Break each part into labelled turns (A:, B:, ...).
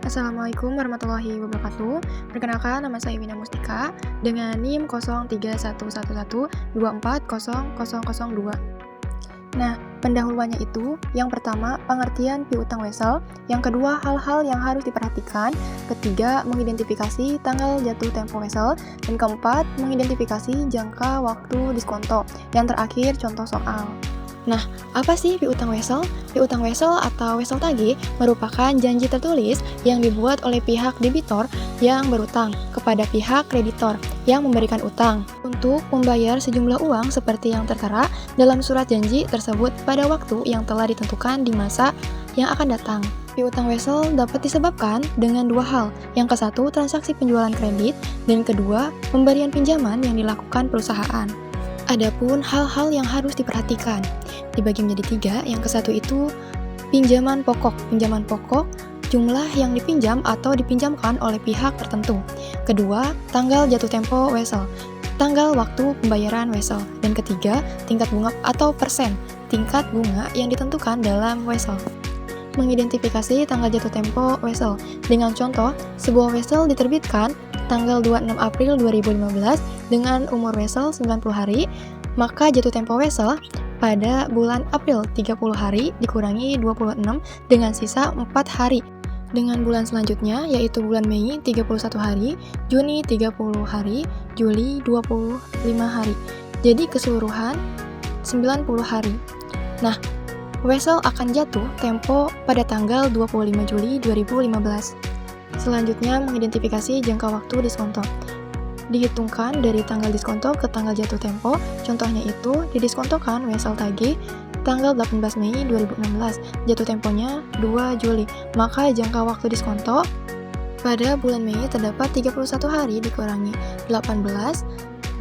A: Assalamualaikum warahmatullahi wabarakatuh. Perkenalkan, nama saya Wina Mustika dengan NIM 031112400002. Nah, pendahuluannya itu, yang pertama, pengertian piutang wesel, yang kedua, hal-hal yang harus diperhatikan, ketiga, mengidentifikasi tanggal jatuh tempo wesel, dan keempat, mengidentifikasi jangka waktu diskonto, yang terakhir, contoh soal. Nah, apa sih piutang wesel? Piutang wesel atau wesel tagih merupakan janji tertulis yang dibuat oleh pihak debitor yang berutang kepada pihak kreditor yang memberikan utang untuk membayar sejumlah uang seperti yang tertera dalam surat janji tersebut pada waktu yang telah ditentukan di masa yang akan datang. Piutang wesel dapat disebabkan dengan dua hal. Yang ke satu, transaksi penjualan kredit, dan kedua, pemberian pinjaman yang dilakukan perusahaan. Adapun hal-hal yang harus diperhatikan dibagi menjadi tiga. Yang ke satu itu pinjaman pokok. Pinjaman pokok, jumlah yang dipinjam atau dipinjamkan oleh pihak tertentu. Kedua, tanggal jatuh tempo wesel, tanggal waktu pembayaran wesel. Dan ketiga, tingkat bunga atau persen, tingkat bunga yang ditentukan dalam wesel. Mengidentifikasi tanggal jatuh tempo wesel dengan contoh, sebuah wesel diterbitkan tanggal 26 April 2015 dengan umur wesel 90 hari, maka jatuh tempo wesel pada bulan April 30 hari dikurangi 26 dengan sisa 4 hari. Dengan bulan selanjutnya yaitu bulan Mei 31 hari, Juni 30 hari, Juli 25 hari. Jadi keseluruhan 90 hari. Nah, wesel akan jatuh tempo pada tanggal 25 Juli 2015. Selanjutnya, mengidentifikasi jangka waktu diskonto. Dihitungkan dari tanggal diskonto ke tanggal jatuh tempo. Contohnya itu, didiskontokan wesel tagih tanggal 18 Mei 2016, jatuh temponya 2 Juli. Maka jangka waktu diskonto pada bulan Mei terdapat 31 hari dikurangi 18,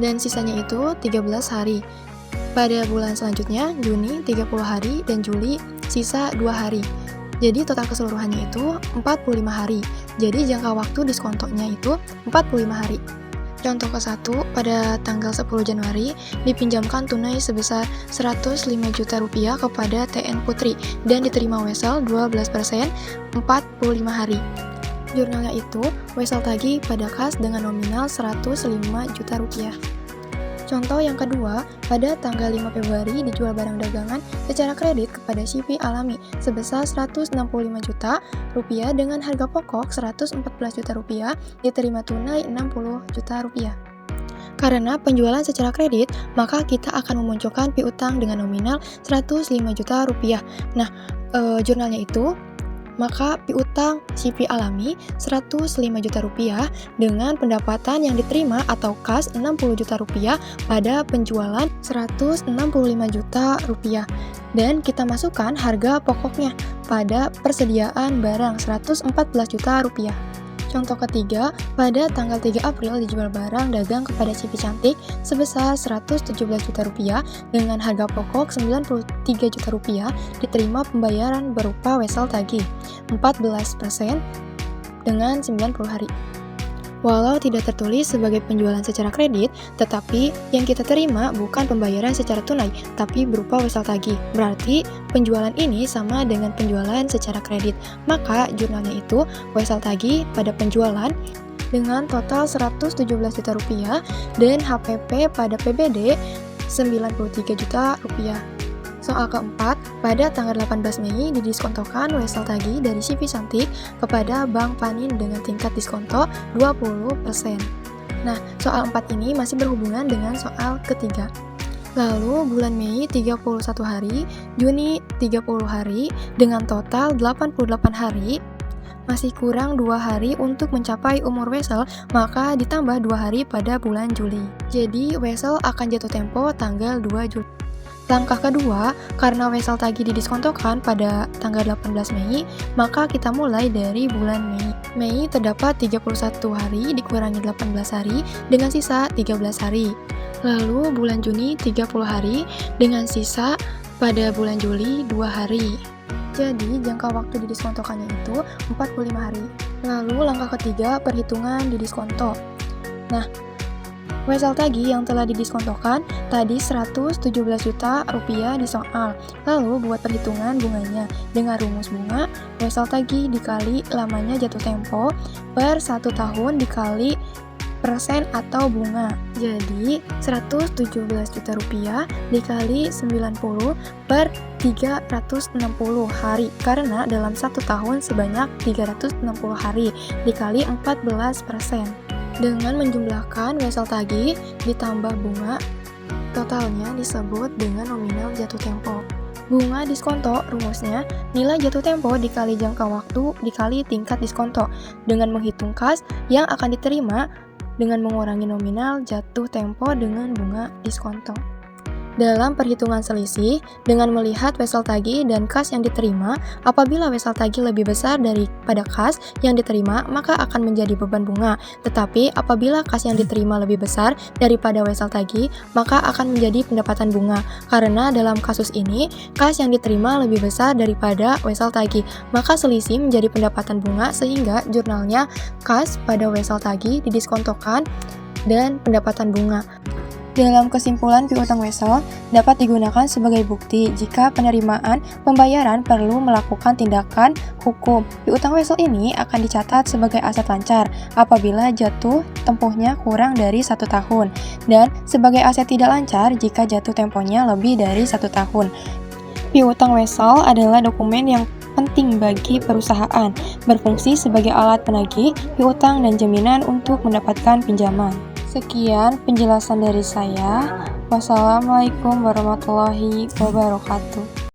A: dan sisanya itu 13 hari. Pada bulan selanjutnya, Juni 30 hari, dan Juli sisa 2 hari. Jadi total keseluruhannya itu 45 hari. Jadi jangka waktu diskontonya itu 45 hari. Contoh ke-1, pada tanggal 10 Januari dipinjamkan tunai sebesar 105 juta rupiah kepada TN Putri dan diterima wesel 12% 45 hari. Jurnalnya itu wesel tagih pada kas dengan nominal 105 juta rupiah. Contoh yang kedua, pada tanggal 5 Februari dijual barang dagangan secara kredit kepada Shivi Alami sebesar 165 juta rupiah dengan harga pokok 114 juta rupiah, diterima tunai 60 juta rupiah. Karena penjualan secara kredit, maka kita akan memunculkan piutang dengan nominal 105 juta rupiah. Nah, jurnalnya itu maka piutang Shivi Alami 105 juta rupiah dengan pendapatan yang diterima atau kas 60 juta rupiah pada penjualan 165 juta rupiah, dan kita masukkan harga pokoknya pada persediaan barang 114 juta rupiah. Contoh ketiga, pada tanggal 3 April dijual barang dagang kepada Shivi Cantik sebesar 117 juta rupiah dengan harga pokok 93 juta rupiah, diterima pembayaran berupa wesel tagih 14% dengan 90 hari. Walau tidak tertulis sebagai penjualan secara kredit, tetapi yang kita terima bukan pembayaran secara tunai, tapi berupa wesel tagih. Berarti penjualan ini sama dengan penjualan secara kredit. Maka jurnalnya itu wesel tagih pada penjualan dengan total 117 juta rupiah dan HPP pada PBD 93 juta rupiah. Soal keempat, pada tanggal 18 Mei didiskontokan wesel tagih dari Shivi Cantik kepada Bank Panin dengan tingkat diskonto 20%. Nah, soal 4 ini masih berhubungan dengan soal ketiga. Lalu bulan Mei 31 hari, Juni 30 hari, dengan total 88 hari, masih kurang 2 hari untuk mencapai umur wesel, maka ditambah 2 hari pada bulan Juli. Jadi wesel akan jatuh tempo tanggal 2 Juli. Langkah kedua, karena wesel tagih didiskontokan pada tanggal 18 Mei, maka kita mulai dari bulan Mei. Mei terdapat 31 hari dikurangi 18 hari dengan sisa 13 hari. Lalu bulan Juni 30 hari dengan sisa pada bulan Juli 2 hari. Jadi jangka waktu didiskontokannya itu 45 hari. Lalu langkah ketiga, perhitungan didiskonto. Nah, Wesel tagih yang telah didiskontokan tadi 117 juta rupiah di soal. Lalu buat perhitungan bunganya dengan rumus bunga wesel tagih dikali lamanya jatuh tempo per 1 tahun dikali persen atau bunga. Jadi 117 juta rupiah dikali 90 per 360 hari karena dalam 1 tahun sebanyak 360 hari dikali 14%. Dengan menjumlahkan wesel tagih ditambah bunga, totalnya disebut dengan nominal jatuh tempo. Bunga diskonto rumusnya nilai jatuh tempo dikali jangka waktu dikali tingkat diskonto dengan menghitung kas yang akan diterima dengan mengurangi nominal jatuh tempo dengan bunga diskonto. Dalam perhitungan selisih, dengan melihat wesel tagih dan kas yang diterima, apabila wesel tagih lebih besar daripada kas yang diterima, maka akan menjadi beban bunga. Tetapi apabila kas yang diterima lebih besar daripada wesel tagih, maka akan menjadi pendapatan bunga. Karena dalam kasus ini, kas yang diterima lebih besar daripada wesel tagih, maka selisih menjadi pendapatan bunga sehingga jurnalnya kas pada wesel tagih didiskontokan dan pendapatan bunga. Dalam kesimpulan piutang wesel dapat digunakan sebagai bukti jika penerimaan pembayaran perlu melakukan tindakan hukum. Piutang wesel ini akan dicatat sebagai aset lancar apabila jatuh tempohnya kurang dari 1 tahun dan sebagai aset tidak lancar jika jatuh temponya lebih dari 1 tahun. Piutang wesel adalah dokumen yang penting bagi perusahaan, berfungsi sebagai alat penagih piutang dan jaminan untuk mendapatkan pinjaman. Sekian penjelasan dari saya. Wassalamualaikum warahmatullahi wabarakatuh.